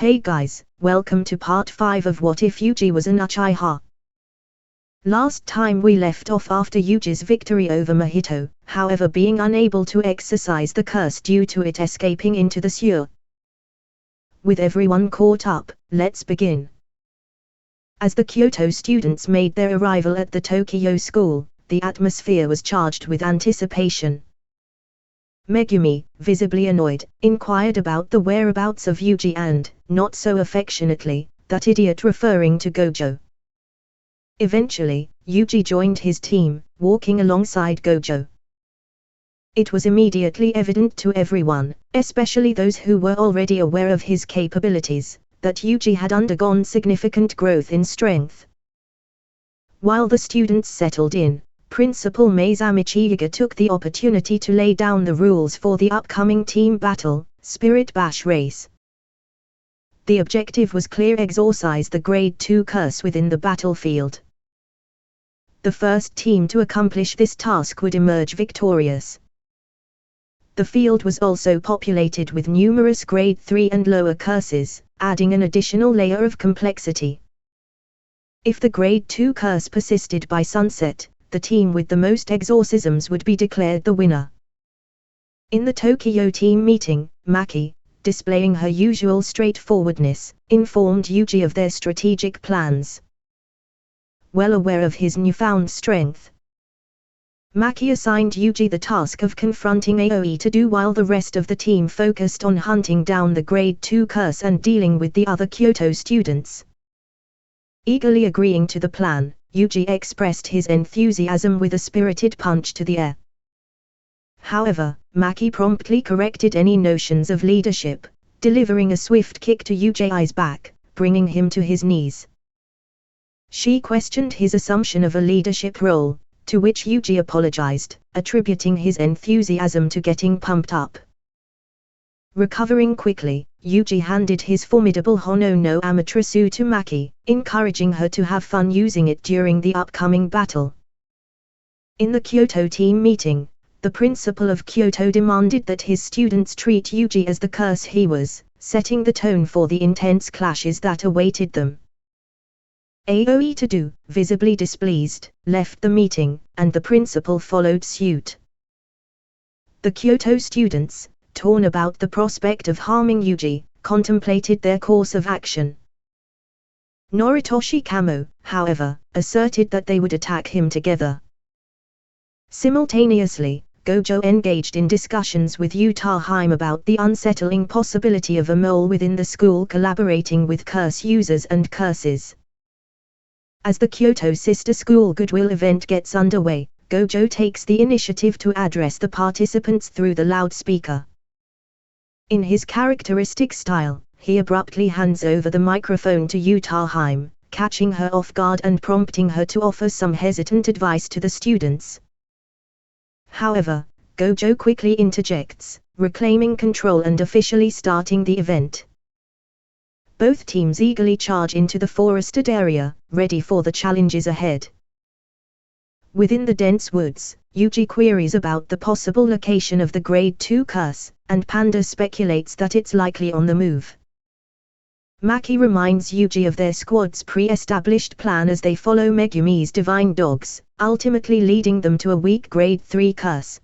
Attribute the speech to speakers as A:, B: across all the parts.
A: Hey guys, welcome to part 5 of What If Yuji Was an Uchiha. Last time we left off after Yuji's victory over Mahito, however being unable to exercise the curse due to it escaping into the sewer. With everyone caught up, let's begin. As the Kyoto students made their arrival at the Tokyo school, the atmosphere was charged with anticipation. Megumi, visibly annoyed, inquired about the whereabouts of Yuji and, not so affectionately, that idiot referring to Gojo. Eventually, Yuji joined his team, walking alongside Gojo. It was immediately evident to everyone, especially those who were already aware of his capabilities, that Yuji had undergone significant growth in strength. While the students settled in, Principal Maizami Uchiha took the opportunity to lay down the rules for the upcoming team battle, Spirit Bash Race. The objective was clear: exorcise the Grade 2 curse within the battlefield. The first team to accomplish this task would emerge victorious. The field was also populated with numerous Grade 3 and lower curses, adding an additional layer of complexity. If the Grade 2 curse persisted by sunset, the team with the most exorcisms would be declared the winner. In the Tokyo team meeting, Maki, displaying her usual straightforwardness, informed Yuji of their strategic plans. Well aware of his newfound strength, Maki assigned Yuji the task of confronting Itadori while the rest of the team focused on hunting down the Grade 2 curse and dealing with the other Kyoto students. Eagerly agreeing to the plan, Yuji expressed his enthusiasm with a spirited punch to the air. However, Maki promptly corrected any notions of leadership, delivering a swift kick to Yuji's back, bringing him to his knees. She questioned his assumption of a leadership role, to which Yuji apologized, attributing his enthusiasm to getting pumped up. Recovering quickly, Yuji handed his formidable Hono no Amaterasu to Maki, encouraging her to have fun using it during the upcoming battle. In the Kyoto team meeting, the principal of Kyoto demanded that his students treat Yuji as the curse he was, setting the tone for the intense clashes that awaited them. Itadori, visibly displeased, left the meeting, and the principal followed suit. The Kyoto students, torn about the prospect of harming Yuji, contemplated their course of action. Noritoshi Kamo, however, asserted that they would attack him together. Simultaneously, Gojo engaged in discussions with Uchiha about the unsettling possibility of a mole within the school collaborating with curse users and curses. As the Kyoto Sister School Goodwill event gets underway, Gojo takes the initiative to address the participants through the loudspeaker. In his characteristic style, he abruptly hands over the microphone to Uchiha, catching her off guard and prompting her to offer some hesitant advice to the students. However, Gojo quickly interjects, reclaiming control and officially starting the event. Both teams eagerly charge into the forested area, ready for the challenges ahead. Within the dense woods, Yuji queries about the possible location of the Grade 2 curse, and Panda speculates that it's likely on the move. Maki reminds Yuji of their squad's pre-established plan as they follow Megumi's divine dogs, ultimately leading them to a weak Grade 3 curse.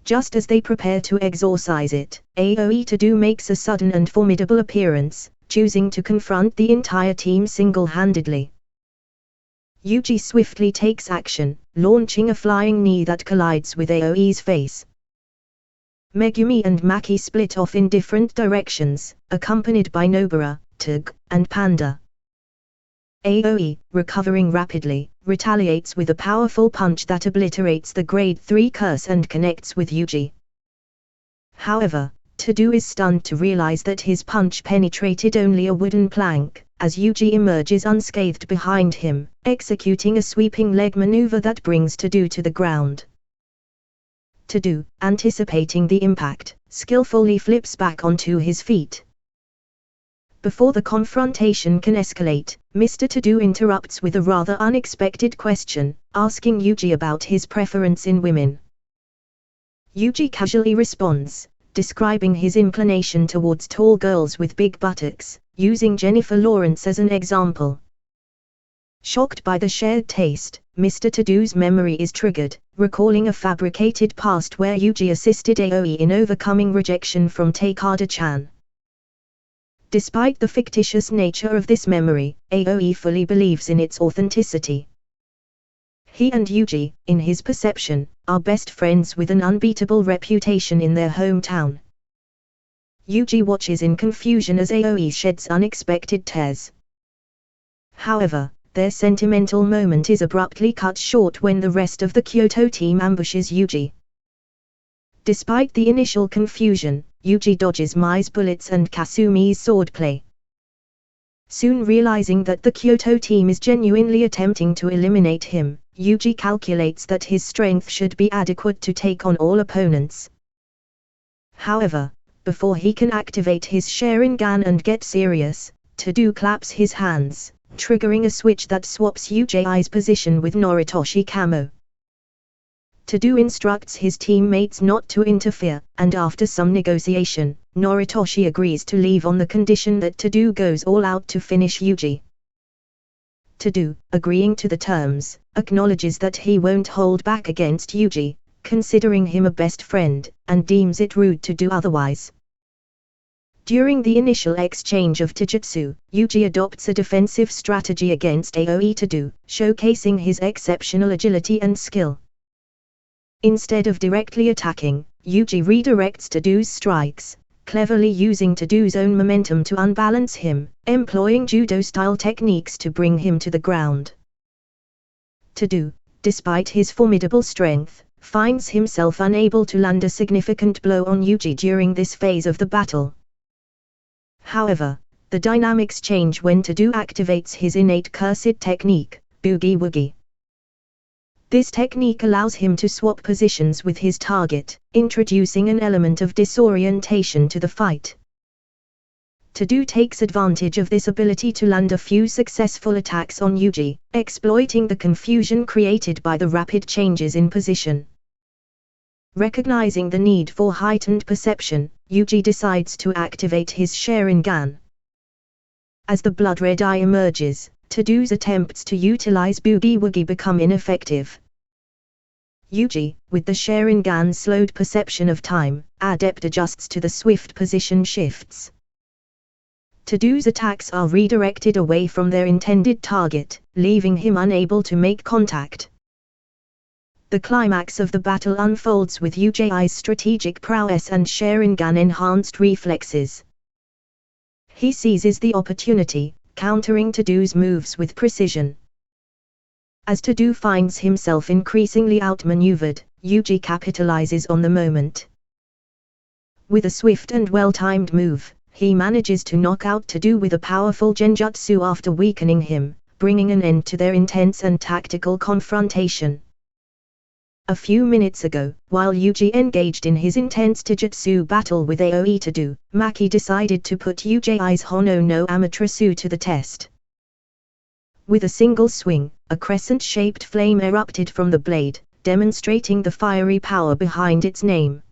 A: Just as they prepare to exorcise it, Itadori makes a sudden and formidable appearance, choosing to confront the entire team single-handedly. Yuji swiftly takes action, launching a flying knee that collides with Aoi's face. Megumi and Maki split off in different directions, accompanied by Nobara, Tug, and Panda. Aoi, recovering rapidly, retaliates with a powerful punch that obliterates the Grade 3 curse and connects with Yuji. However, Tadu is stunned to realize that his punch penetrated only a wooden plank, as Yuji emerges unscathed behind him, executing a sweeping leg maneuver that brings Tadu to the ground. Tadu, anticipating the impact, skillfully flips back onto his feet. Before the confrontation can escalate, Mr. Tadu interrupts with a rather unexpected question, asking Yuji about his preference in women. Yuji casually responds, describing his inclination towards tall girls with big buttocks, using Jennifer Lawrence as an example. Shocked by the shared taste, Mr. Todo's memory is triggered, recalling a fabricated past where Yuji assisted Aoi in overcoming rejection from Takada-chan. Despite the fictitious nature of this memory, Aoi fully believes in its authenticity. He and Yuji, in his perception, are best friends with an unbeatable reputation in their hometown. Yuji watches in confusion as Aoi sheds unexpected tears. However, their sentimental moment is abruptly cut short when the rest of the Kyoto team ambushes Yuji. Despite the initial confusion, Yuji dodges Mai's bullets and Kasumi's swordplay. Soon realizing that the Kyoto team is genuinely attempting to eliminate him, Yuji calculates that his strength should be adequate to take on all opponents. However, before he can activate his Sharingan and get serious, Todo claps his hands, triggering a switch that swaps Yuji's position with Noritoshi Kamo. Todo instructs his teammates not to interfere, and after some negotiation, Noritoshi agrees to leave on the condition that Todo goes all out to finish Yuji. Todo, agreeing to the terms, acknowledges that he won't hold back against Yuji, considering him a best friend, and deems it rude to do otherwise. During the initial exchange of taijutsu, Yuji adopts a defensive strategy against Aoi Todo, showcasing his exceptional agility and skill. Instead of directly attacking, Yuji redirects Todo's strikes, cleverly using Todo's own momentum to unbalance him, employing judo-style techniques to bring him to the ground. Todo, despite his formidable strength, finds himself unable to land a significant blow on Yuji during this phase of the battle. However, the dynamics change when Todo activates his innate cursed technique, Boogie Woogie. This technique allows him to swap positions with his target, introducing an element of disorientation to the fight. Todo takes advantage of this ability to land a few successful attacks on Yuji, exploiting the confusion created by the rapid changes in position. Recognizing the need for heightened perception, Yuji decides to activate his Sharingan. As the blood red eye emerges, Todo's attempts to utilize Boogie Woogie become ineffective. Yuji, with the Sharingan's slowed perception of time, adept adjusts to the swift position shifts. Todo's attacks are redirected away from their intended target, leaving him unable to make contact. The climax of the battle unfolds with Yuji's strategic prowess and Sharingan-enhanced reflexes. He seizes the opportunity, countering Todo's moves with precision. As Todo finds himself increasingly outmaneuvered, Yuji capitalizes on the moment. With a swift and well-timed move, he manages to knock out Todo with a powerful genjutsu after weakening him, bringing an end to their intense and tactical confrontation. A few minutes ago, while Yuji engaged in his intense taijutsu battle with Aoi Todo, Maki decided to put Yuji's Hono no Amaterasu to the test. With a single swing, a crescent-shaped flame erupted from the blade, demonstrating the fiery power behind its name.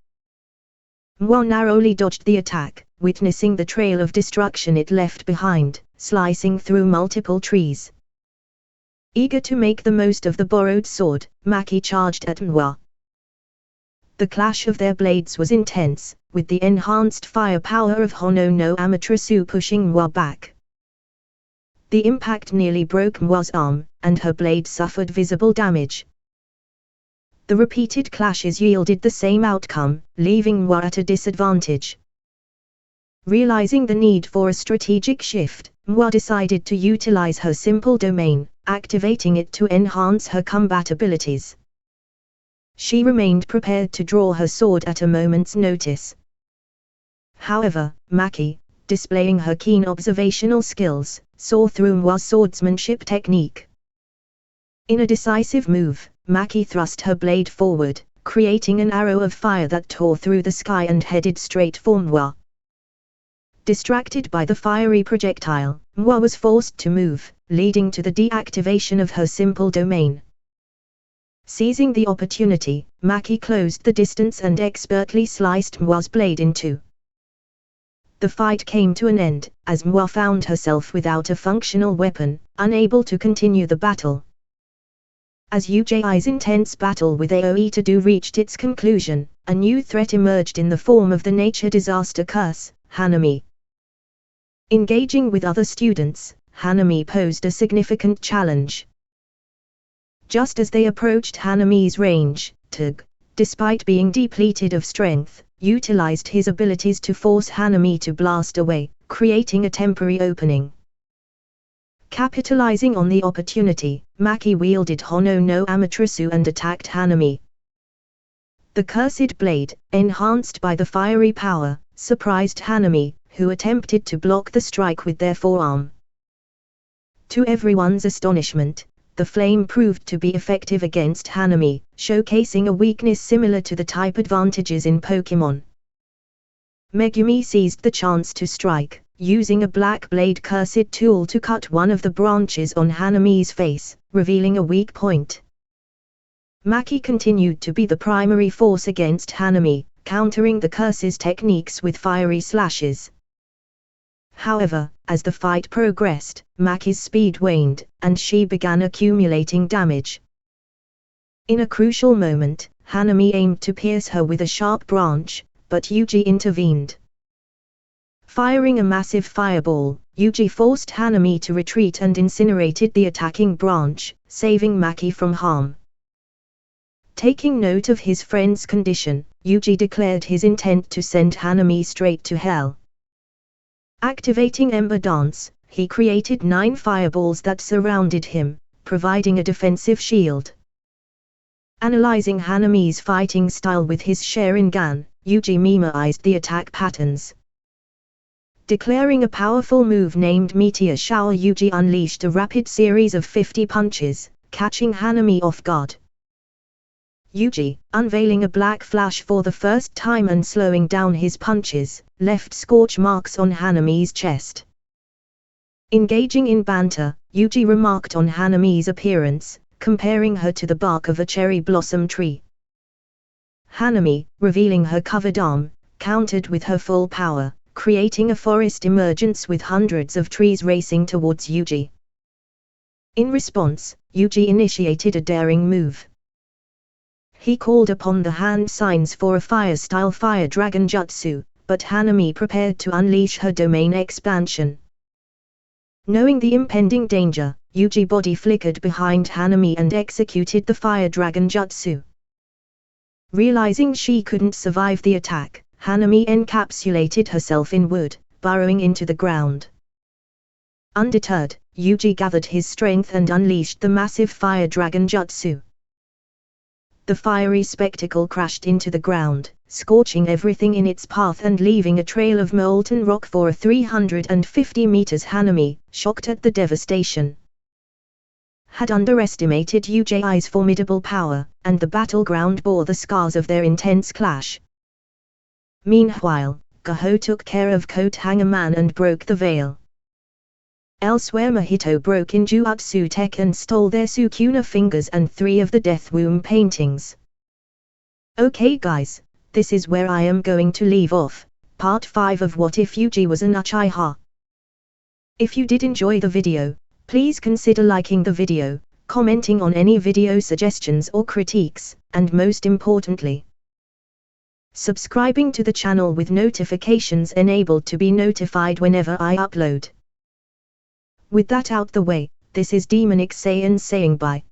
A: Mwa narrowly dodged the attack, witnessing the trail of destruction it left behind, slicing through multiple trees. Eager to make the most of the borrowed sword, Maki charged at Mwa. The clash of their blades was intense, with the enhanced firepower of Hono no Amaterasu pushing Mwa back. The impact nearly broke Mwa's arm, and her blade suffered visible damage. The repeated clashes yielded the same outcome, leaving Mwa at a disadvantage. Realizing the need for a strategic shift, Mwa decided to utilize her simple domain, activating it to enhance her combat abilities. She remained prepared to draw her sword at a moment's notice. However, Maki, displaying her keen observational skills, saw through Mwa's swordsmanship technique. In a decisive move, Maki thrust her blade forward, creating an arrow of fire that tore through the sky and headed straight for Mwa. Distracted by the fiery projectile, Mwa was forced to move, leading to the deactivation of her simple domain. Seizing the opportunity, Maki closed the distance and expertly sliced Mwa's blade in two. The fight came to an end, as Mwa found herself without a functional weapon, unable to continue the battle. As Yuji's intense battle with Itadori reached its conclusion, a new threat emerged in the form of the nature disaster curse, Hanami. Engaging with other students, Hanami posed a significant challenge. Just as they approached Hanami's range, Tug, despite being depleted of strength, utilized his abilities to force Hanami to blast away, creating a temporary opening. Capitalizing on the opportunity, Maki wielded Hono no Amaterasu and attacked Hanami. The cursed blade, enhanced by the fiery power, surprised Hanami, who attempted to block the strike with their forearm. To everyone's astonishment, the flame proved to be effective against Hanami, showcasing a weakness similar to the type advantages in Pokemon. Megumi seized the chance to strike, using a black blade cursed tool to cut one of the branches on Hanami's face, revealing a weak point. Maki continued to be the primary force against Hanami, countering the curse's techniques with fiery slashes. However, as the fight progressed, Maki's speed waned, and she began accumulating damage. In a crucial moment, Hanami aimed to pierce her with a sharp branch, but Yuji intervened. Firing a massive fireball, Yuji forced Hanami to retreat and incinerated the attacking branch, saving Maki from harm. Taking note of his friend's condition, Yuji declared his intent to send Hanami straight to hell. Activating Ember Dance, he created 9 fireballs that surrounded him, providing a defensive shield. Analyzing Hanami's fighting style with his Sharingan, Yuji memorized the attack patterns. Declaring a powerful move named Meteor Shower, Yuji unleashed a rapid series of 50 punches, catching Hanami off guard. Yuji, unveiling a black flash for the first time and slowing down his punches, left scorch marks on Hanami's chest. Engaging in banter, Yuji remarked on Hanami's appearance, comparing her to the bark of a cherry blossom tree. Hanami, revealing her covered arm, countered with her full power, creating a forest emergence with hundreds of trees racing towards Yuji. In response, Yuji initiated a daring move. He called upon the hand signs for a fire-style fire dragon jutsu, but Hanami prepared to unleash her domain expansion. Knowing the impending danger, Yuji body flickered behind Hanami and executed the fire dragon jutsu. Realizing she couldn't survive the attack, Hanami encapsulated herself in wood, burrowing into the ground. Undeterred, Yuji gathered his strength and unleashed the massive fire dragon jutsu. The fiery spectacle crashed into the ground, scorching everything in its path and leaving a trail of molten rock for a 350 meters. Hanami, shocked at the devastation, had underestimated Yuji's formidable power, and the battleground bore the scars of their intense clash. Meanwhile, Gaho took care of Coat Hanger Man and broke the veil. Elsewhere, Mahito broke in Jutsu Tech and stole their Sukuna fingers and 3 of the Death Womb paintings. Okay guys, this is where I am going to leave off, part 5 of What If Yuji Was an Uchiha. If you did enjoy the video, please consider liking the video, commenting on any video suggestions or critiques, and most importantly, subscribing to the channel with notifications enabled to be notified whenever I upload. With that out the way, this is Demonic Saiyan saying bye.